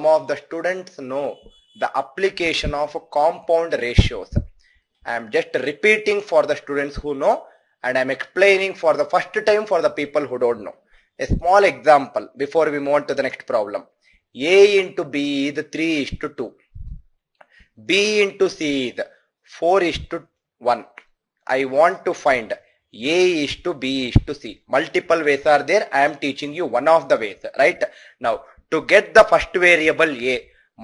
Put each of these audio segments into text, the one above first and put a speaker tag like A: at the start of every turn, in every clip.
A: some of the students know the application of compound ratios. I am just repeating for the students who know, and I am explaining for the first time for the people who don't know. A small example before we move on to the next problem. A into B is 3:2. B into C is 4:1. I want to find A is to B is to C. Multiple ways are there. I am teaching you one of the ways, right? Now, to get the first variable A,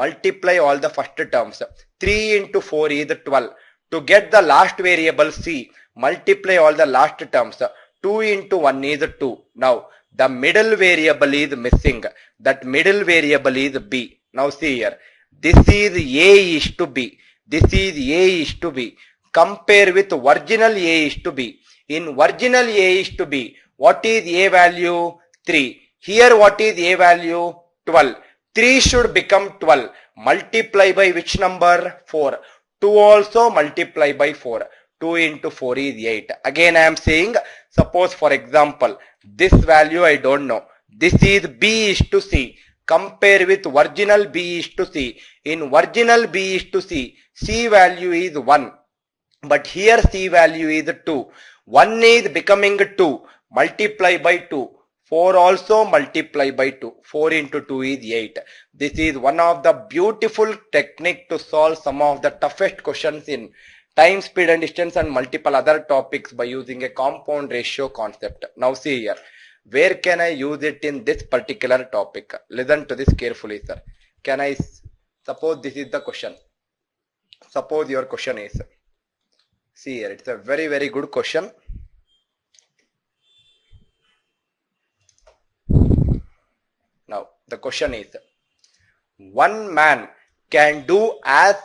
A: multiply all the first terms. 3 into 4 is 12. To get the last variable C, multiply all the last terms. 2 into 1 is 2. Now, the middle variable is missing. That middle variable is B. Now see here. This is A is to B. This is A is to B. Compare with original A is to B. In original A is to B, what is A value? 3. Here what is A value? 12. 3 should become 12. Multiply by which number? 4. 2 also multiply by 4. 2 into 4 is 8. Again I am saying, suppose for example, this value I don't know. This is B is to C. Compare with original B is to C. In original B is to C, C value is 1. But here C value is 2. 1 is becoming 2. Multiply by 2. 4 also multiply by 2. 4 into 2 is 8. This is one of the beautiful technique to solve some of the toughest questions in time, speed and distance and multiple other topics by using a compound ratio concept. Now see here. Where can I use it in this particular topic? Listen to this carefully, sir. Can I, suppose this is the question. Suppose your question is, see here, it's a very, very good question. Now, the question is, one man can do as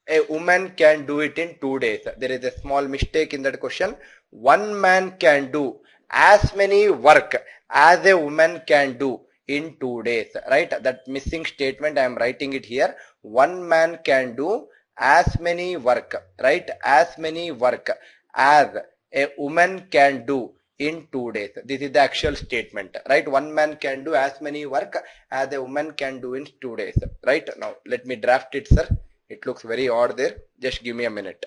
A: a woman can do it in 2 days. There is a small mistake in that question. One man can do as many work as a woman can do in 2 days, right? That missing statement I am writing it here. One man can do as many work, right? As many work as a woman can do in 2 days. This is the actual statement, right? One man can do as many work as a woman can do in 2 days, right? Now let me draft it, sir. It looks very odd there. Just give me a minute.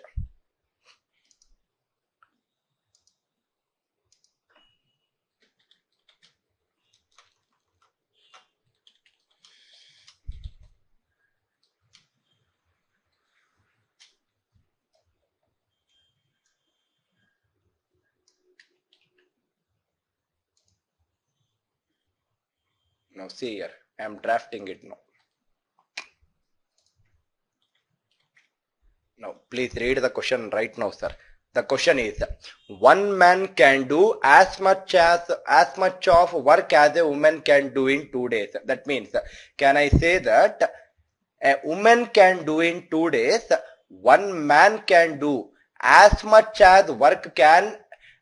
A: Now see here, I am drafting it now. Now please read the question right now, sir. The question is, one man can do as much of work as a woman can do in 2 days. That means, can I say that a woman can do in 2 days, one man can do as much as work can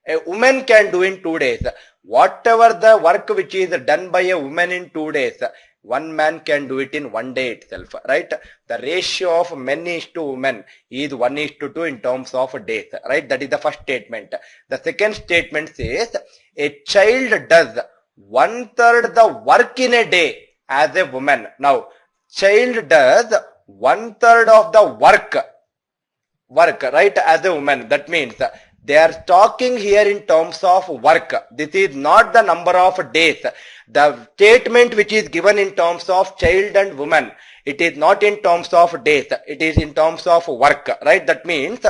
A: a woman can do in 2 days. Whatever the work which is done by a woman in 2 days, one man can do it in 1 day itself, right? The ratio of men is to women is 1:2 in terms of days, right? That is the first statement. The second statement says, a child does 1/3 the work in a day as a woman. Now, child does 1/3 of the work, right, as a woman. That means they are talking here in terms of work. This is not the number of days. The statement which is given in terms of child and woman, it is not in terms of days. It is in terms of work, right? That means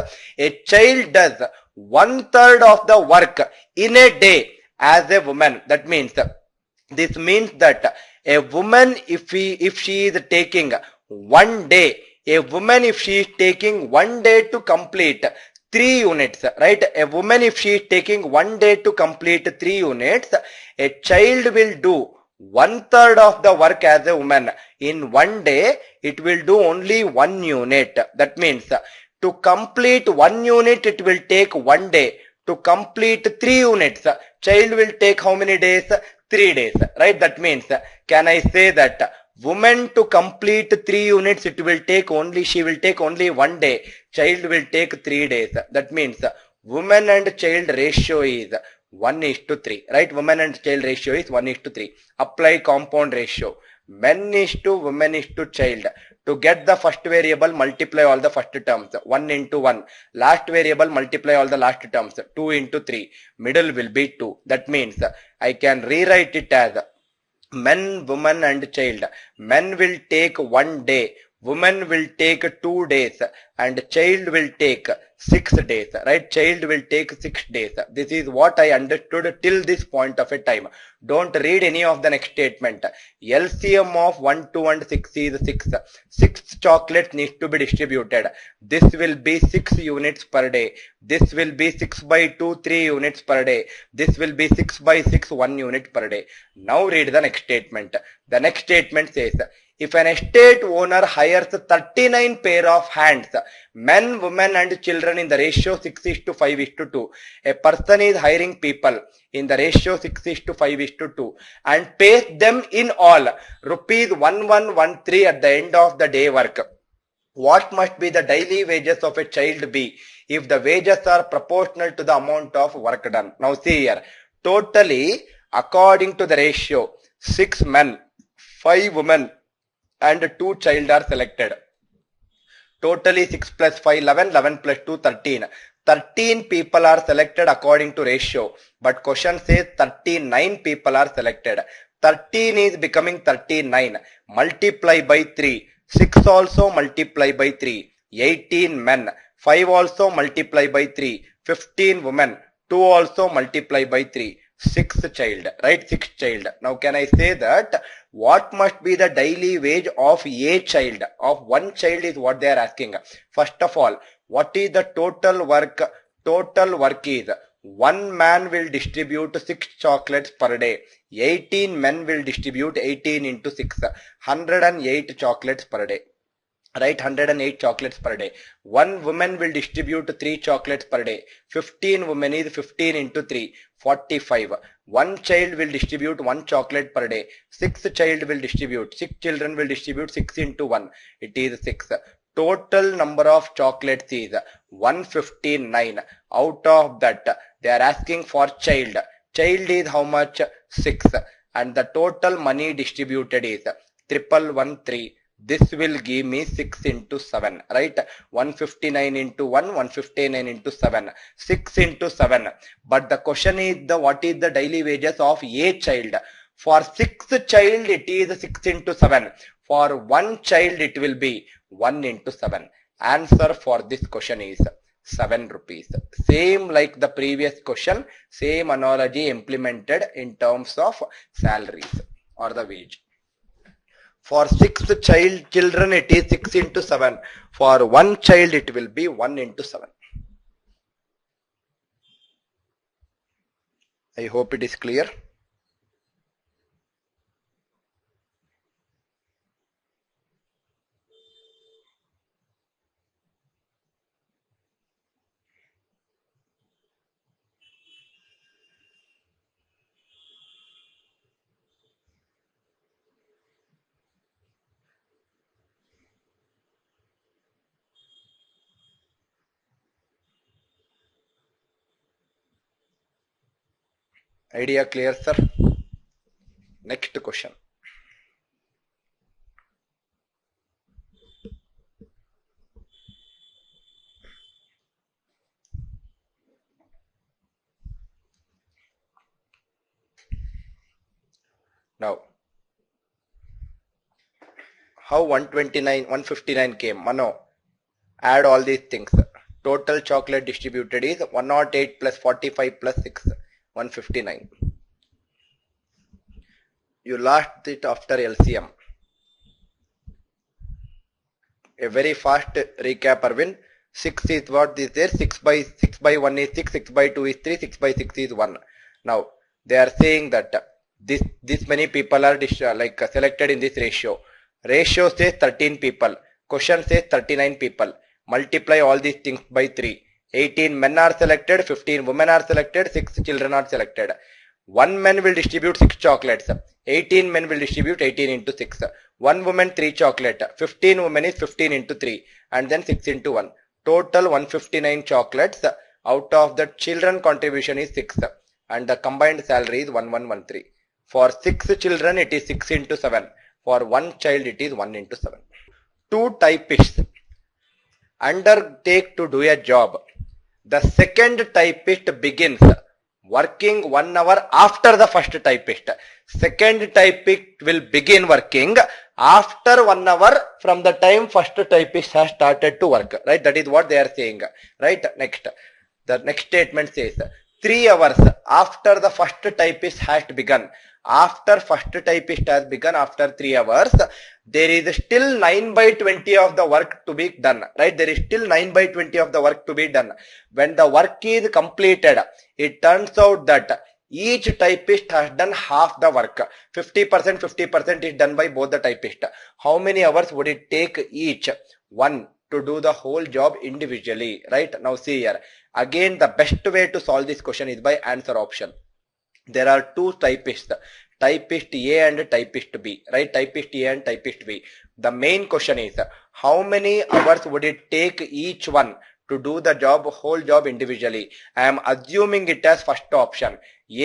A: a child does 1/3 of the work in a day as a woman. That means, this means that a woman, if she is taking 1 day, a woman if she is taking 1 day to complete 3 units, right? A woman if she is taking 1 day to complete 3 units, a child will do 1/3 of the work as a woman. In 1 day, it will do only 1 unit. That means, to complete 1 unit, it will take 1 day. To complete 3 units, child will take how many days? 3 days, right? That means, can I say that woman to complete 3 units, it will take only, she will take only 1 day. Child will take 3 days. That means, woman and child ratio is 1:3, right? Woman and child ratio is 1:3. Apply compound ratio. Men is to women is to child. To get the first variable, multiply all the first terms. 1 into 1. Last variable, multiply all the last terms. 2 into 3. Middle will be 2. That means I can rewrite it as men, woman and child. Men will take 1 day. Woman will take 2 days and child will take 6 days, right? Child will take 6 days. This is what I understood till this point of a time. Don't read any of the next statement. LCM of 1, 2 and 6 is 6. 6 chocolates needs to be distributed. This will be 6 units per day. This will be 6 by 2, 3 units per day. This will be 6 by 6, 1 unit per day. Now read the next statement. The next statement says, if an estate owner hires 39 pair of hands, men, women and children in the ratio 6 is to 5 is to 2. A person is hiring people in the ratio 6 is to 5 is to 2 and pays them in all rupees 1113 at the end of the day work. What must be the daily wages of a child be if the wages are proportional to the amount of work done? Now see here, totally according to the ratio, 6 men, 5 women and 2 child are selected. Totally 6 plus 5, 11, 11 plus 2, 13. 13 people are selected according to ratio. But question says 39 people are selected. 13 is becoming 39. Multiply by 3. 6 also multiply by 3. 18 men. 5 also multiply by 3. 15 women. 2 also multiply by 3. 6 child, right? 6 child. Now can I say that what must be the daily wage of a child? Of one child is what they are asking. First of all, what is the total work? Total work is one man will distribute 6 chocolates per day. 18 men will distribute 18 into 6. 108 chocolates per day. Right, 108 chocolates per day. One woman will distribute 3 chocolates per day. 15 women is 15 into 3, 45. One child will distribute 1 chocolate per day. 6 child will distribute, 6 children will distribute 6 into 1. It is 6. Total number of chocolates is 159. Out of that, they are asking for child. Child is how much? 6. And the total money distributed is 1113. This will give me 6 into 7, right? 159 into 1, 159 into 7, 6 into 7. But the question is what is the daily wages of a child? For 6 child, it is 6 into 7. For 1 child, it will be 1 into 7. Answer for this question is 7 rupees. Same like the previous question, same analogy implemented in terms of salaries or the wage. For 6 children, it is 6 into 7. For 1 child, it will be 1 into 7. I hope it is clear. Idea clear, sir? Next question. Now, how 129, 159 came? Mano, add all these things. Total chocolate distributed is 108 plus 45 plus 6, 159. You lost it after LCM. A very fast recap, Arvind. 6 is what is there? 6 by 1 is 6, 6 by 2 is 3, 6 by 6 is 1. Now, they are saying that this many people are selected in this ratio. Ratio says 13 people. Question says 39 people. Multiply all these things by 3. 18 men are selected, 15 women are selected, 6 children are selected. 1 man will distribute 6 chocolates. 18 men will distribute 18 into 6. 1 woman 3 chocolate. 15 women is 15 into 3 and then 6 into 1. Total 159 chocolates. Out of the children contribution is 6 and the combined salary is 1113. For 6 children it is 6 into 7. For one child it is 1 into 7. Two typists undertake to do a job. The second typist begins working 1 hour after the first typist. Second typist will begin working after 1 hour from the time first typist has started to work. Right? That is what they are saying. Right? Next. The next statement says 3 hours after the first typist has begun. After first typist has begun, after 3 hours, there is still 9/20 of the work to be done. Right? There is still 9/20 of the work to be done. When the work is completed, it turns out that each typist has done half the work. 50%, 50% is done by both the typists. How many hours would it take each one to do the whole job individually? Right? Now see here. Again, the best way to solve this question is by answer option. There are two typists, typist A and typist B, right? Typist A and typist B. The main question is, how many hours would it take each one to do the job, whole job individually? I am assuming it as first option.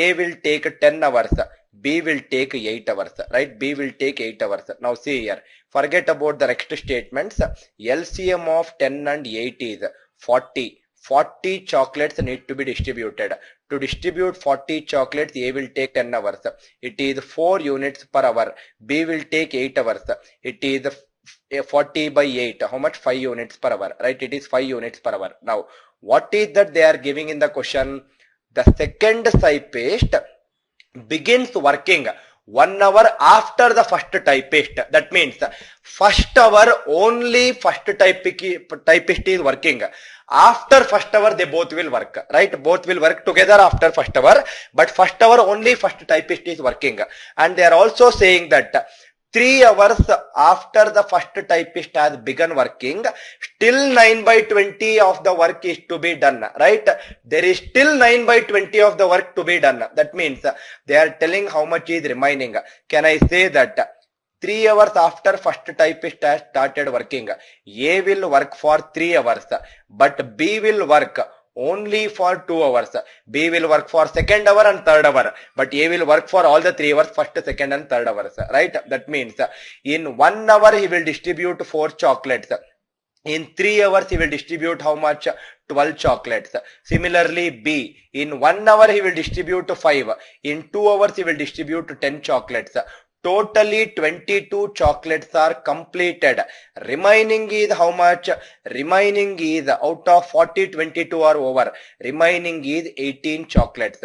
A: A will take 10 hours, B will take 8 hours, right? B will take 8 hours. Now see here, forget about the next statements. LCM of 10 and 8 is 40. 40 chocolates need to be distributed. To distribute 40 chocolates, A will take 10 hours. It is 4 units per hour. B will take 8 hours. It is 40 by 8. How much? 5 units per hour. Right? It is 5 units per hour. Now, what is that they are giving in the question? The second typist begins working 1 hour after the first typist. That means first hour only first typist is working. After first hour they both will work, right? Both will work together after first hour, but first hour only first typist is working. And they are also saying that 3 hours after the first typist has begun working, still 9/20 of the work is to be done, right? There is still 9/20 of the work to be done. That means they are telling how much is remaining. Can I say that 3 hours after first typist has started working, A will work for 3 hours, but B will work only for 2 hours. B will work for second hour and third hour, but A will work for all the 3 hours, first, second and third hours, right? That means in 1 hour he will distribute 4 chocolates. In 3 hours he will distribute how much? 12 chocolates. Similarly, B, in 1 hour he will distribute 5. In 2 hours he will distribute 10 chocolates. Totally 22 chocolates are completed. Remaining is how much? Remaining is out of 40, 22 are over. Remaining is 18 chocolates.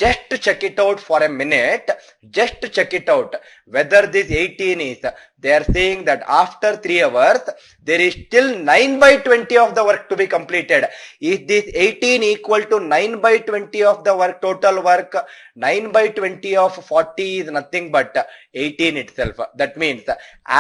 A: Just check it out for a minute. Just check it out. Whether this 18 is, they are saying that after 3 hours, there is still 9/20 of the work to be completed. Is this 18 equal to 9/20 of the work, total work? 9/20 of 40 is nothing but 18 itself. That means,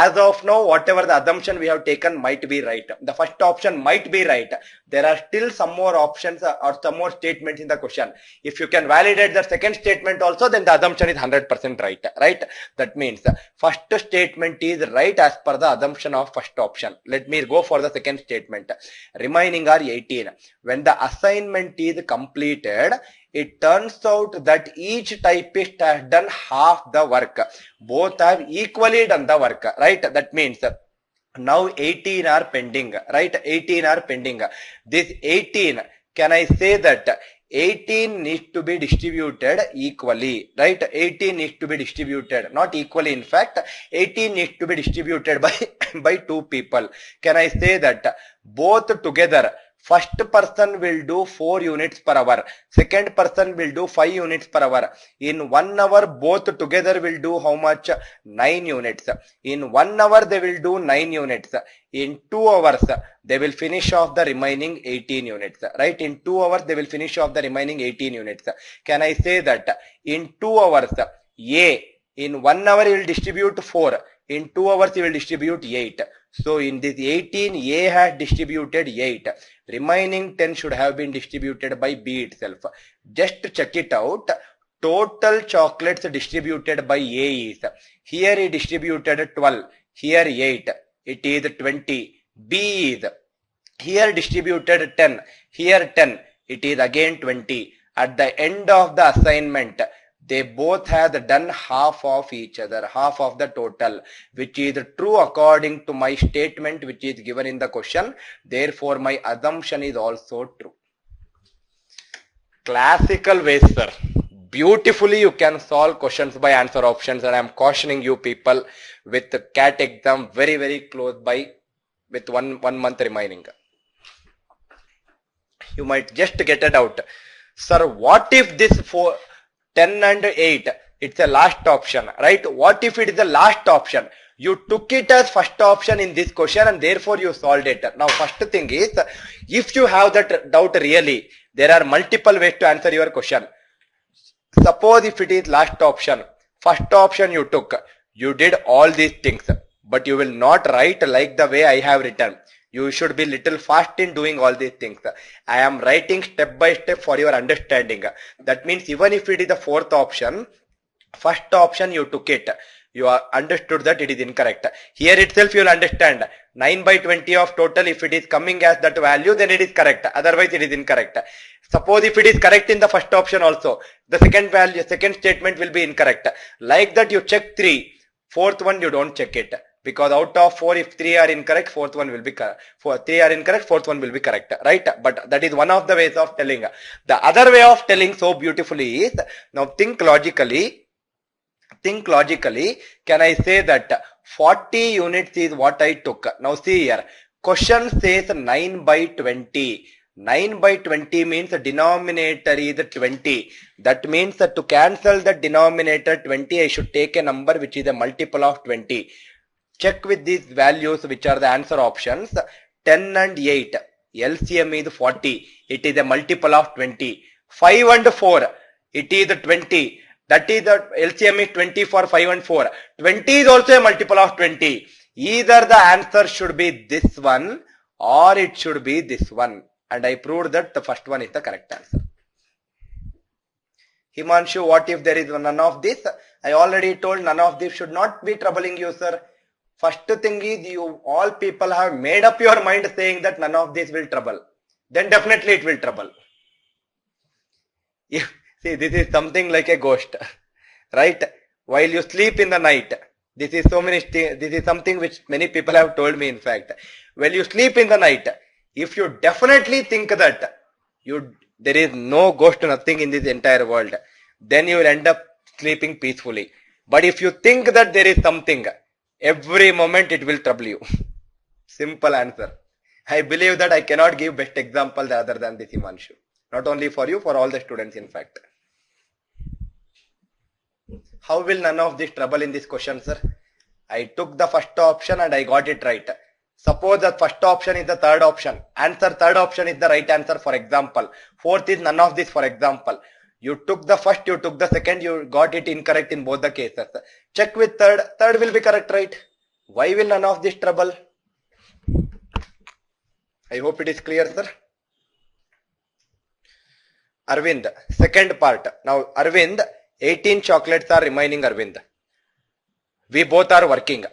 A: as of now, whatever the assumption we have taken might be right. The first option might be right. There are still some more options or some more statements in the question. If you can validate the second statement also, then the assumption is 100% right. Right? That means, first statement is right as per the assumption of first option. Let me go for the second statement. Remaining are 18. When the assignment is completed, it turns out that each typist has done half the work. Both have equally done the work, right? That means now 18 are pending, right? 18 are pending. This 18, can I say that 18 needs to be distributed equally, right? 18 needs to be distributed, not equally. In fact, 18 needs to be distributed by 2 people. Can I say that both together, first person will do 4 units per hour. Second person will do 5 units per hour. In 1 hour, both together will do how much? 9 units. In 1 hour, they will do 9 units. In 2 hours, they will finish off the remaining 18 units. Right? In 2 hours, they will finish off the remaining 18 units. Can I say that in 2 hours, A, in 1 hour, he will distribute 4. In 2 hours, he will distribute 8. So in this 18, A has distributed 8. Remaining 10 should have been distributed by B itself. Just check it out. Total chocolates distributed by A is, here he distributed 12, here 8, it is 20. B is, here distributed 10, here 10, it is again 20. At the end of the assignment, they both have done half of each other, half of the total, which is true according to my statement which is given in the question. Therefore, my assumption is also true. Classical ways, sir. Beautifully you can solve questions by answer options, and I am cautioning you people with the CAT exam very, very close by, with one month remaining. You might just get it out. Sir, what if this 10 and 8, it's a last option, right? What if it is the last option? You took it as first option in this question and therefore you solved it. Now first thing is, if you have that doubt really, there are multiple ways to answer your question. Suppose if it is last option, first option you took, you did all these things, but you will not write like the way I have written. You should be little fast in doing all these things. I am writing step by step for your understanding. That means even if it is the fourth option, first option you took it, you are understood that it is incorrect. Here itself you will understand 9 by 20 of total, if it is coming as that value, then it is correct. Otherwise it is incorrect. Suppose if it is correct in the first option also, the second statement will be incorrect. Like that you check 3, fourth one you don't check it. Because out of 4, if 3 are incorrect, fourth one will be correct. 3 are incorrect, fourth one will be correct. Right? But that is one of the ways of telling. The other way of telling so beautifully is, now think logically. Can I say that 40 units is what I took? Now see here. Question says 9 by 20. 9 by 20 means the denominator is 20. That means that to cancel the denominator 20, I should take a number which is a multiple of 20. Check with these values which are the answer options. 10 and 8. LCM is 40. It is a multiple of 20. 5 and 4. It is 20. That is the LCM is 20 for 5 and 4. 20 is also a multiple of 20. Either the answer should be this one or it should be this one. And I proved that the first one is the correct answer. Himanshu, what if there is none of this? I already told none of this should not be troubling you, sir. First thing is, you all people have made up your mind saying that none of this will trouble. Then definitely it will trouble. See, this is something like a ghost, right? While you sleep in the night, this is something which many people have told me in fact. When you sleep in the night, if you definitely think that there is no ghost, nothing in this entire world, then you will end up sleeping peacefully. But if you think that there is something, every moment it will trouble you. Simple answer. I believe that I cannot give best example other than this, Himanshu. Not only for you, for all the students in fact. How will none of this trouble in this question, sir? I took the first option and I got it right. Suppose the first option is the third option. Answer third option is the right answer, for example. Fourth is none of this, for example. You took the first, you took the second, you got it incorrect in both the cases. Check with third. Third will be correct, right? Why will none of this trouble? I hope it is clear, sir. Arvind, second part. Now, Arvind, 18 chocolates are remaining, Arvind. We both are working.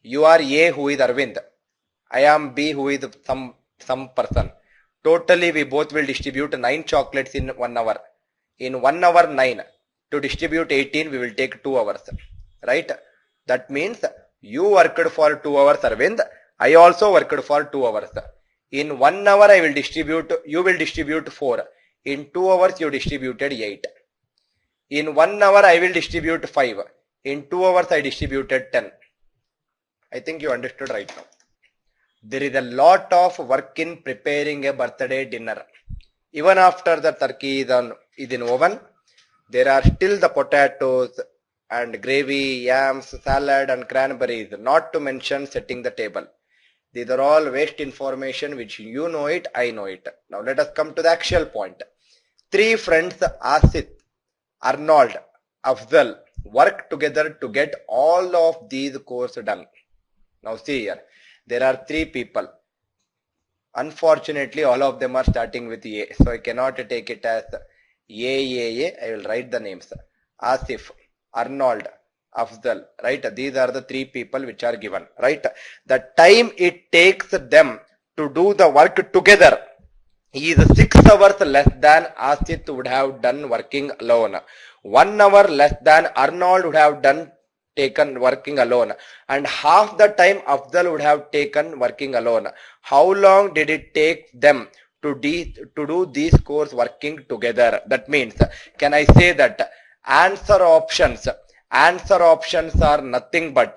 A: You are A, who is Arvind. I am B, who is some person. Totally, we both will distribute 9 chocolates in 1 hour. In 1 hour 9. To distribute 18, we will take 2 hours. Right? That means you worked for 2 hours, Arvind. I also worked for 2 hours. In 1 hour, I will distribute, you will distribute 4. In 2 hours, you distributed 8. In 1 hour, I will distribute 5. In 2 hours, I distributed 10. I think you understood right now. There is a lot of work in preparing a birthday dinner. Even after the turkey is in oven, there are still the potatoes and gravy, yams, salad and cranberries, not to mention setting the table. These are all waste information which you know it, I know it. Now let us come to the actual point. 3 friends, Asif, Arnold, Afzal, work together to get all of these courses done. Now see here, there are 3 people. Unfortunately, all of them are starting with A. So I cannot take it as A. I will write the names. Asif, Arnold, Afzal, right? These are the 3 people which are given, right? The time it takes them to do the work together, is 6 hours less than Asit would have done working alone. 1 hour less than Arnold would have done taken working alone, and half the time Afzal would have taken working alone. How long did it take them to do these course working together? That means, can I say that answer options are nothing but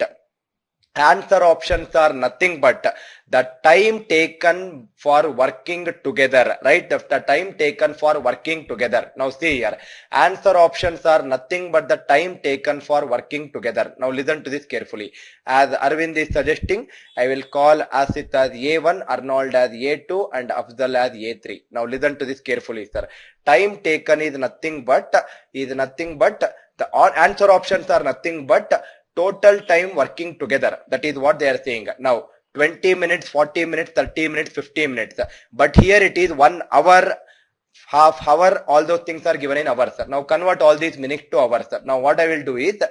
A: the time taken for working together, right? The time taken for working together. Now see here, answer options are nothing but the time taken for working together. Now listen to this carefully. As Arvind is suggesting, I will call Asit as A1, Arnold as A2, and Afzal as A3. Now listen to this carefully, sir. Time taken is nothing but the answer options are nothing but total time working together. That is what they are saying. Now 20 minutes, 40 minutes, 30 minutes, 50 minutes. But here it is 1 hour, half hour, all those things are given in hours. Now convert all these minutes to hours. Now what I will do is,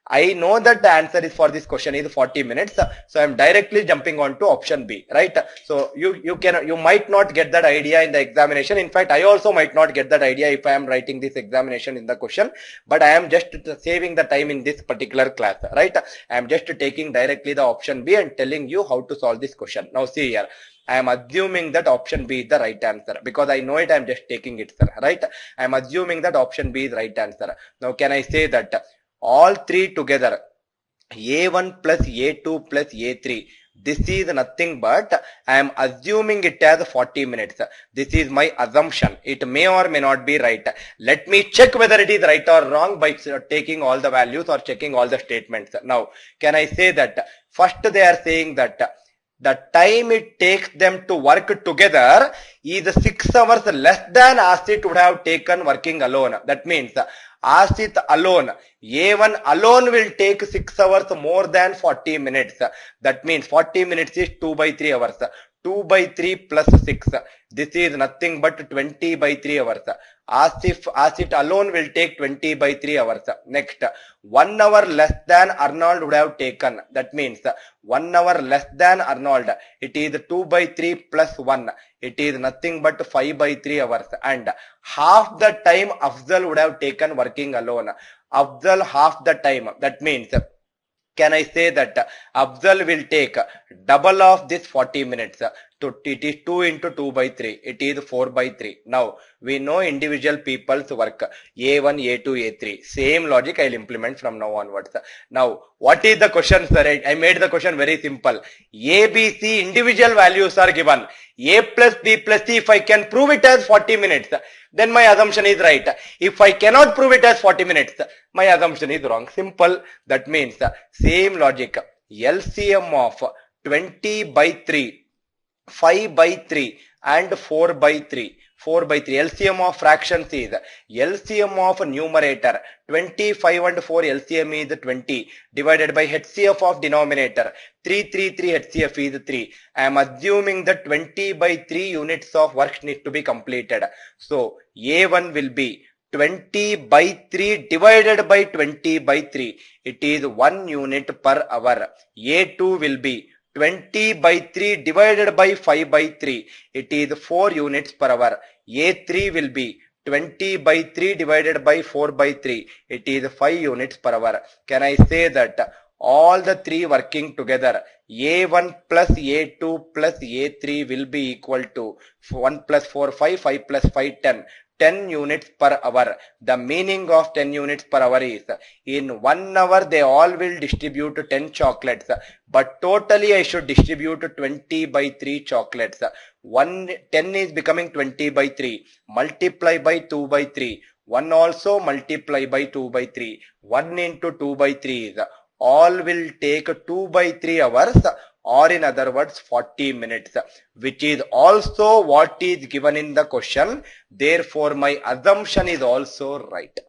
A: I know that the answer is for this question is 40 minutes. So I'm directly jumping on to option B, right? So you might not get that idea in the examination. In fact, I also might not get that idea if I am writing this examination in the question, but I am just saving the time in this particular class, right? I am just taking directly the option B and telling you how to solve this question. Now see here, I am assuming that option B is the right answer because I know it. I am just taking it, sir, right? I am assuming that option B is right answer. Now can I say that all three together, A1 plus A2 plus A3, this is nothing but I am assuming it as 40 minutes. This is my assumption. It may or may not be right. Let me check whether it is right or wrong by taking all the values or checking all the statements. Now, can I say that first they are saying that the time it takes them to work together is 6 hours less than Asit would have taken working alone. That means Asit alone, A1 alone will take 6 hours more than 40 minutes. That means 40 minutes is 2 by 3 hours. 2 by 3 plus 6. This is nothing but 20 by 3 hours. Asit alone will take 20 by 3 hours. Next, 1 hour less than Arnold would have taken. That means 1 hour less than Arnold. It is 2 by 3 plus 1. It is nothing but 5 by 3 hours. And half the time Afzal would have taken working alone. Afzal half the time. That means, can I say that Afzal will take double of this 40 minutes? So it is 2 into 2 by 3. It is 4 by 3. Now, we know individual people's work. A1, A2, A3. Same logic I will implement from now onwards. Now, what is the question, sir? I made the question very simple. A, B, C individual values are given. A plus B plus C, if I can prove it as 40 minutes, then my assumption is right. If I cannot prove it as 40 minutes, my assumption is wrong. Simple. That means same logic. LCM of 20 by 3, 5 by 3 and 4 by 3. 4 by 3. LCM of fractions is LCM of numerator. 25 and 4 LCM is 20 divided by HCF of denominator. 3 HCF is 3. I am assuming that 20 by 3 units of work need to be completed. So A1 will be 20 by 3 divided by 20 by 3. It is 1 unit per hour. A2 will be 20 by 3 divided by 5 by 3. It is 4 units per hour. A3 will be 20 by 3 divided by 4 by 3. It is 5 units per hour. Can I say that all the three working together, A1 plus A2 plus A3 will be equal to 1 plus 4, 5, 5 plus 5, 10. 10 units per hour. The meaning of 10 units per hour is, in 1 hour they all will distribute 10 chocolates, but totally I should distribute 20 by 3 chocolates. 10 is becoming 20 by 3. Multiply by 2 by 3. 1 also multiply by 2 by 3. 1 into 2 by 3 is, all will take 2 by 3 hours, or in other words 40 minutes, which is also what is given in the question. Therefore my assumption is also right.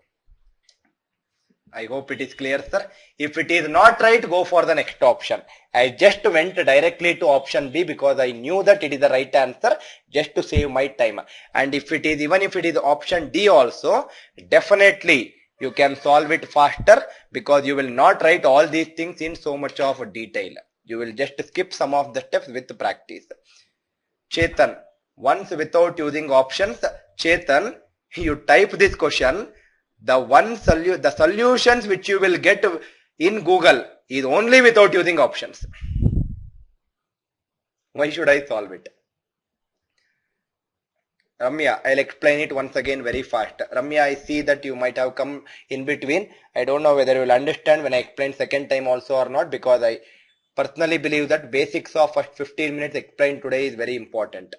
A: I hope it is clear, sir. If it is not right, go for the next option. I just went directly to option B because I knew that it is the right answer, just to save my time. And if it is, even if it is option D also, definitely you can solve it faster because you will not write all these things in so much of detail. You will just skip some of the steps with practice. Chetan, Once without using options, Chetan, you type this question, the solutions which you will get in Google is only without using options. Why should I solve it? Ramya, I'll explain it once again very fast. Ramya, I see that you might have come in between. I don't know whether you will understand when I explain second time also or not, because I personally believe that basics of first 15 minutes explained today is very important.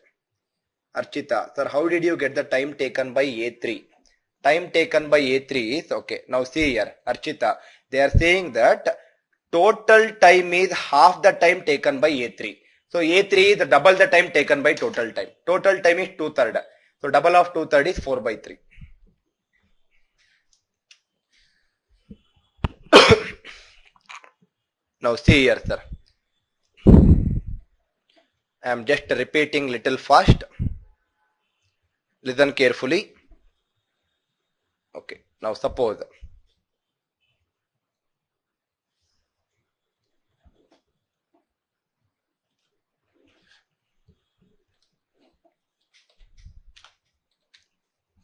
A: Archita, sir, how did you get the time taken by A3? Time taken by A3 is, okay, now see here, Archita, they are saying that total time is half the time taken by A3. So A3 is double the time taken by total time. Total time is 2/3. So double of 2/3 is 4/3. Now see here, sir. I am just repeating little fast. Listen carefully. Okay. Now suppose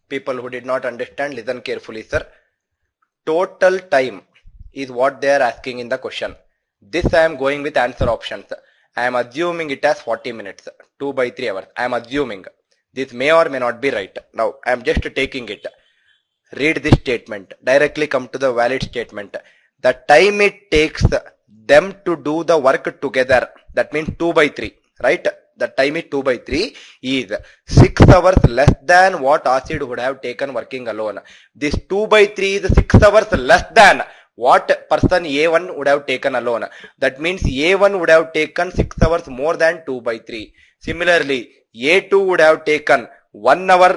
A: people who did not understand, listen carefully, sir. Total time is what they are asking in the question. This I am going with answer options. I am assuming it as 40 minutes, 2/3 hours. I am assuming. This may or may not be right. Now I am just taking it. Read this statement. Directly come to the valid statement. The time it takes them to do the work together, that means 2/3, right? The time is 2/3 is 6 hours less than what Acid would have taken working alone. This 2/3 is 6 hours less than what person A1 would have taken alone. That means A1 would have taken 6 hours more than 2/3. Similarly, A2 would have taken 1 hour.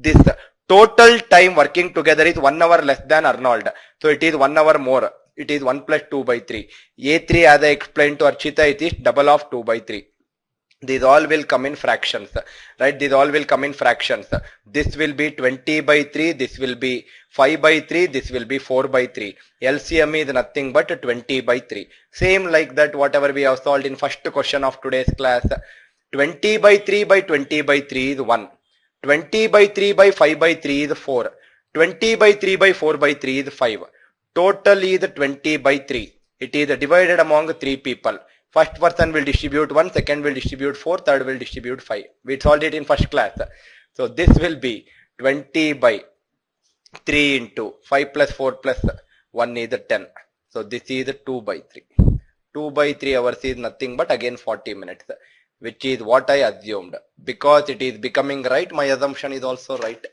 A: This total time working together is 1 hour less than Arnold. So it is 1 hour more. It is 1 plus 2/3. A3, as I explained to Archita, it is double of 2/3. These all will come in fractions, right? These all will come in fractions. This will be 20/3. This will be 5/3. This will be 4/3. LCM is nothing but 20/3. Same like that, whatever we have solved in first question of today's class. 20/3 by 20/3 is 1. 20/3 by 5/3 is 4. 20/3 by 4/3 is 5. Total is 20/3. It is divided among 3 people. First person will distribute 1, second will distribute 4, third will distribute 5. We solved it in first class. So this will be 20/3 into 5 plus 4 plus 1 is 10. So this is 2/3. 2/3 hours is nothing but again 40 minutes, which is what I assumed. Because it is becoming right, my assumption is also right.